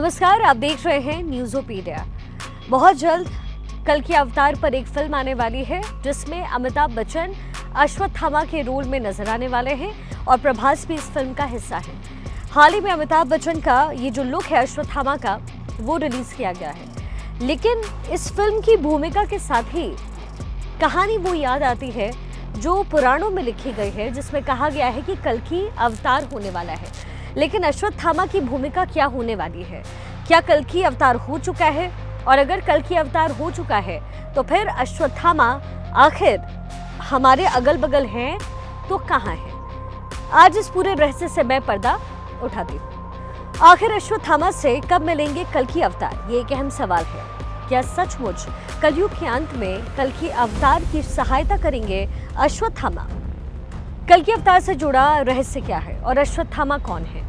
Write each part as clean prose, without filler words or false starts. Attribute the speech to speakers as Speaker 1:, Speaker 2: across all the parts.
Speaker 1: नमस्कार, आप देख रहे हैं न्यूज़ोपीडिया। बहुत जल्द कल की अवतार पर एक फिल्म आने वाली है जिसमें अमिताभ बच्चन अश्वत्थामा के रोल में नजर आने वाले हैं और प्रभास भी इस फिल्म का हिस्सा है। हाल ही में अमिताभ बच्चन का ये जो लुक है अश्वत्थामा का, वो रिलीज किया गया है, लेकिन इस फिल्म की भूमिका के साथ ही कहानी वो याद आती है जो पुराणों में लिखी गई है, जिसमें कहा गया है कि कल की अवतार होने वाला है। लेकिन अश्वत्थामा की भूमिका क्या होने वाली है? क्या कल की अवतार हो चुका है? और अगर कल की अवतार हो चुका है तो फिर अश्वत्थामा आखिर हमारे अगल बगल हैं तो कहाँ है? आज इस पूरे रहस्य से मैं पर्दा उठाती हूँ। आखिर अश्वत्थामा से कब मिलेंगे कल की अवतार? ये एक अहम सवाल है। क्या सचमुच कलयुग के अंत में कल की अवतार की सहायता करेंगे अश्वत्थामा? कल की अवतार से जुड़ा रहस्य क्या है और अश्वत्थामा कौन है?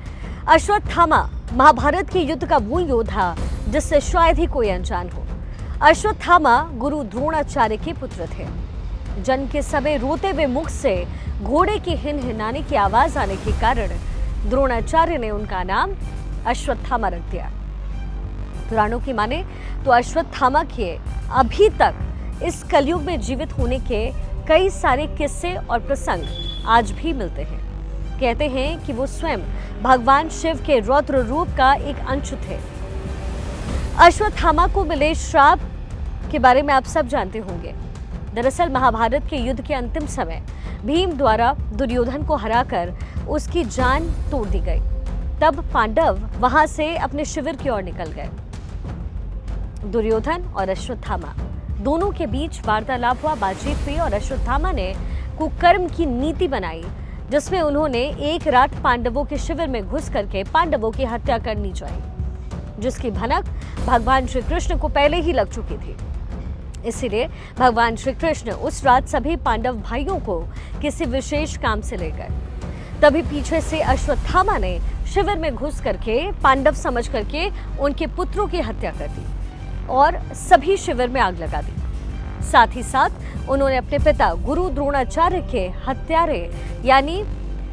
Speaker 1: अश्वत्थामा महाभारत के युद्ध का वो योद्धा जिससे शायद ही कोई अनजान हो। अश्वत्थामा गुरु द्रोणाचार्य के पुत्र थे। जन्म के समय रोते हुए मुख से घोड़े के हिनहिनाने की आवाज आने के कारण द्रोणाचार्य ने उनका नाम अश्वत्थामा रख दिया। पुराणों की माने तो अश्वत्थामा के अभी तक इस कलयुग में जीवित होने के कई सारे किस्से और प्रसंग आज भी मिलते हैं। कहते हैं कि वो स्वयं भगवान शिव के रौद्र रूप का एक अंश थे। अश्वत्थामा को मिले श्राप के बारे में आप सब जानते होंगे। दरअसल महाभारत के युद्ध के अंतिम समय भीम द्वारा दुर्योधन को हराकर उसकी जान तोड़ दी गई। तब पांडव वहां से अपने शिविर की ओर निकल गए। दुर्योधन और अश्वत्थामा दोनों के बीच वार्तालाप हुआ, बातचीत हुई और अश्वत्थामा ने कुकर्म की नीति बनाई, जिसमें उन्होंने एक रात पांडवों के शिविर में घुस करके पांडवों की हत्या करनी चाहिए, जिसकी भनक भगवान श्री कृष्ण को पहले ही लग चुकी थी। इसीलिए भगवान श्री कृष्ण उस रात सभी पांडव भाइयों को किसी विशेष काम से ले गए। तभी पीछे से अश्वत्थामा ने शिविर में घुस करके पांडव समझ करके उनके पुत्रों की हत्या कर दी और सभी शिविर में आग लगा दी। साथ ही साथ उन्होंने अपने पिता गुरु द्रोणाचार्य के हत्यारे यानी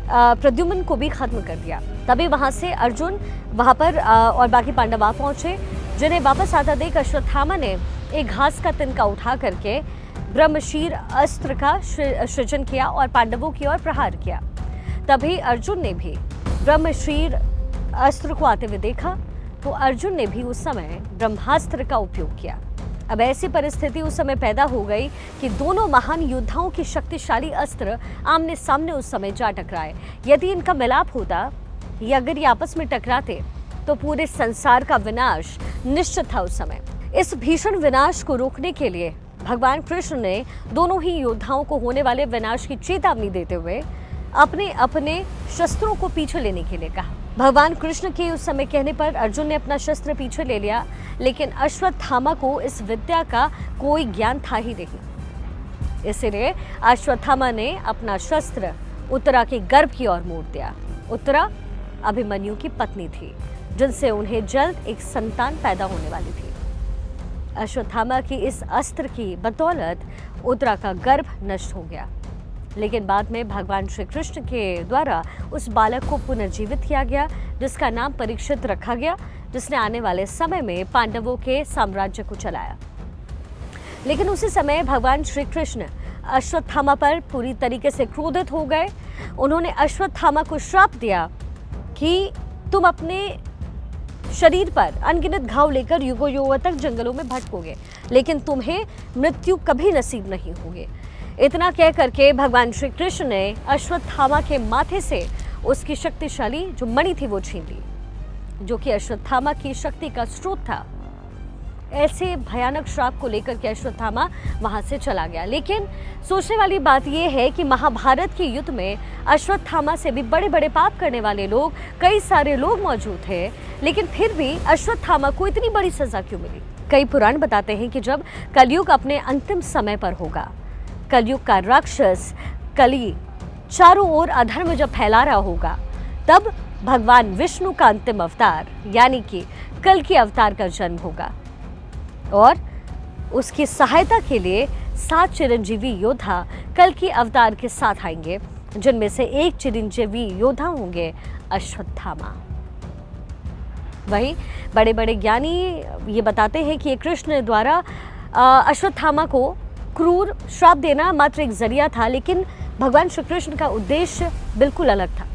Speaker 1: प्रद्युम्न को भी खत्म कर दिया। तभी वहां से अर्जुन वहां पर और बाकी पांडव आ पहुंचे, जिन्हें वापस आता देख अश्वत्थामा ने एक घास का तिनका उठा करके ब्रह्मशीर अस्त्र का सृजन किया और पांडवों की ओर प्रहार किया। तभी अर्जुन ने भी ब्रह्मशीर अस्त्र को आते हुए देखा तो अर्जुन ने भी उस समय ब्रह्मास्त्र का उपयोग किया। अब ऐसी परिस्थिति उस समय पैदा हो गई कि दोनों महान योद्धाओं की शक्तिशाली अस्त्र आमने सामने उस समय जा टकराए। यदि इनका मिलाप होता या अगर ये आपस में टकराते तो पूरे संसार का विनाश निश्चित था उस समय। इस भीषण विनाश को रोकने के लिए भगवान कृष्ण ने दोनों ही योद्धाओं को होने वाले विनाश की चेतावनी देते हुए अपने अपने शस्त्रों को पीछे लेने के लिए कहा। भगवान कृष्ण के उस समय कहने पर अर्जुन ने अपना शस्त्र पीछे ले लिया, लेकिन अश्वत्थामा को इस विद्या का कोई ज्ञान था ही नहीं। इसलिए अश्वत्थामा ने अपना शस्त्र उत्तरा के गर्भ की ओर मोड़ दिया। उत्तरा अभिमन्यु की पत्नी थी, जिनसे उन्हें जल्द एक संतान पैदा होने वाली थी। अश्वत्थामा की इस अस्त्र की बदौलत उत्तरा का गर्भ नष्ट हो गया, लेकिन बाद में भगवान श्री कृष्ण के द्वारा उस बालक को पुनर्जीवित किया गया, जिसका नाम परीक्षित रखा गया, जिसने आने वाले समय में पांडवों के साम्राज्य को चलाया। लेकिन उसी समय भगवान श्री कृष्ण अश्वत्थामा पर पूरी तरीके से क्रोधित हो गए। उन्होंने अश्वत्थामा को श्राप दिया कि तुम अपने शरीर पर अनगिनत घाव लेकर युगों युगों तक जंगलों में भटकोगे, लेकिन तुम्हें मृत्यु कभी नसीब नहीं होगी। इतना कह करके भगवान श्री कृष्ण ने अश्वत्थामा के माथे से उसकी शक्तिशाली जो मणि थी वो छीन ली, जो कि अश्वत्थामा की शक्ति का स्रोत था। ऐसे भयानक श्राप को लेकर के अश्वत्थामा वहां से चला गया। लेकिन सोचने वाली बात यह है कि महाभारत के युद्ध में अश्वत्थामा से भी बड़े बड़े पाप करने वाले लोग, कई सारे लोग मौजूद थे, लेकिन फिर भी अश्वत्थामा को इतनी बड़ी सजा क्यों मिली? कई पुराण बताते हैं कि जब कलयुग अपने अंतिम समय पर होगा, कलयुग का राक्षस कली चारों ओर अधर्म जब फैला रहा होगा, तब भगवान विष्णु का अंतिम अवतार यानी कि कल की अवतार का जन्म होगा और उसकी सहायता के लिए 7 चिरंजीवी योद्धा कल की अवतार के साथ आएंगे, जिनमें से एक चिरंजीवी योद्धा होंगे अश्वत्थामा। वहीं बड़े बड़े ज्ञानी ये बताते हैं कि कृष्ण द्वारा अश्वत्थामा को क्रूर श्राप देना मात्र एक जरिया था, लेकिन भगवान श्री कृष्ण का उद्देश्य बिल्कुल अलग था।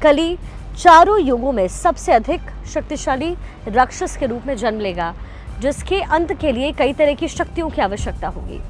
Speaker 1: कली चारों युगों में सबसे अधिक शक्तिशाली राक्षस के रूप में जन्म लेगा, जिसके अंत के लिए कई तरह की शक्तियों की आवश्यकता होगी।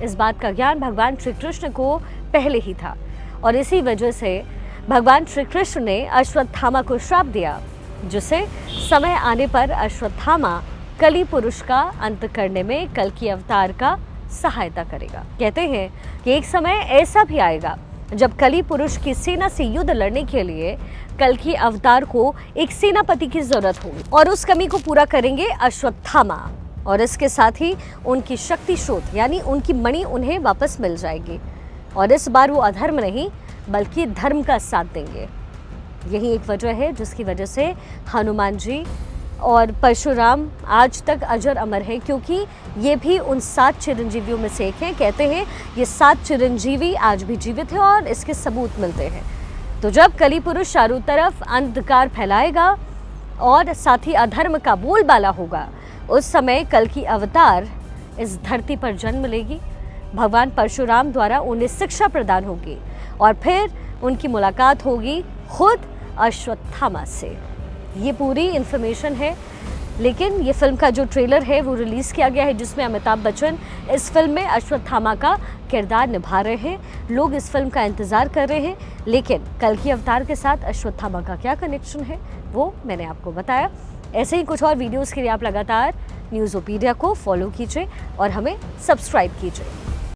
Speaker 1: इस बात का ज्ञान भगवान श्री कृष्ण को पहले ही था और इसी वजह से भगवान श्री कृष्ण ने अश्वत्थामा को श्राप दिया, जिसे समय आने पर अश्वत्थामा कली पुरुष का अंत करने में कल की अवतार का सहायता करेगा। कहते हैं कि एक समय ऐसा भी आएगा जब कली पुरुष की सेना से युद्ध लड़ने के लिए कल की अवतार को एक सेनापति की जरूरत होगी और उस कमी को पूरा करेंगे अश्वत्थामा, और इसके साथ ही उनकी शक्ति स्रोत यानी उनकी मणि उन्हें वापस मिल जाएगी और इस बार वो अधर्म नहीं बल्कि धर्म का साथ देंगे। यही एक वजह है जिसकी वजह से हनुमान जी और परशुराम आज तक अजर अमर हैं, क्योंकि ये भी उन 7 चिरंजीवियों में से एक हैं। कहते हैं ये 7 चिरंजीवी आज भी जीवित हैं और इसके सबूत मिलते हैं। तो जब कली पुरुष चारों तरफ अंधकार फैलाएगा और साथ ही अधर्म का बोलबाला होगा, उस समय कल की अवतार इस धरती पर जन्म लेगी। भगवान परशुराम द्वारा उन्हें शिक्षा प्रदान होगी और फिर उनकी मुलाकात होगी खुद अश्वत्थामा से। ये पूरी इन्फॉर्मेशन है, लेकिन ये फिल्म का जो ट्रेलर है वो रिलीज़ किया गया है, जिसमें अमिताभ बच्चन इस फिल्म में अश्वत्थामा का किरदार निभा रहे हैं। लोग इस फिल्म का इंतज़ार कर रहे हैं, लेकिन कल की अवतार के साथ अश्वत्थामा का क्या कनेक्शन है वो मैंने आपको बताया। ऐसे ही कुछ और वीडियोज़ के लिए आप लगातार न्यूज़ोपीडिया को फॉलो कीजिए और हमें सब्सक्राइब कीजिए।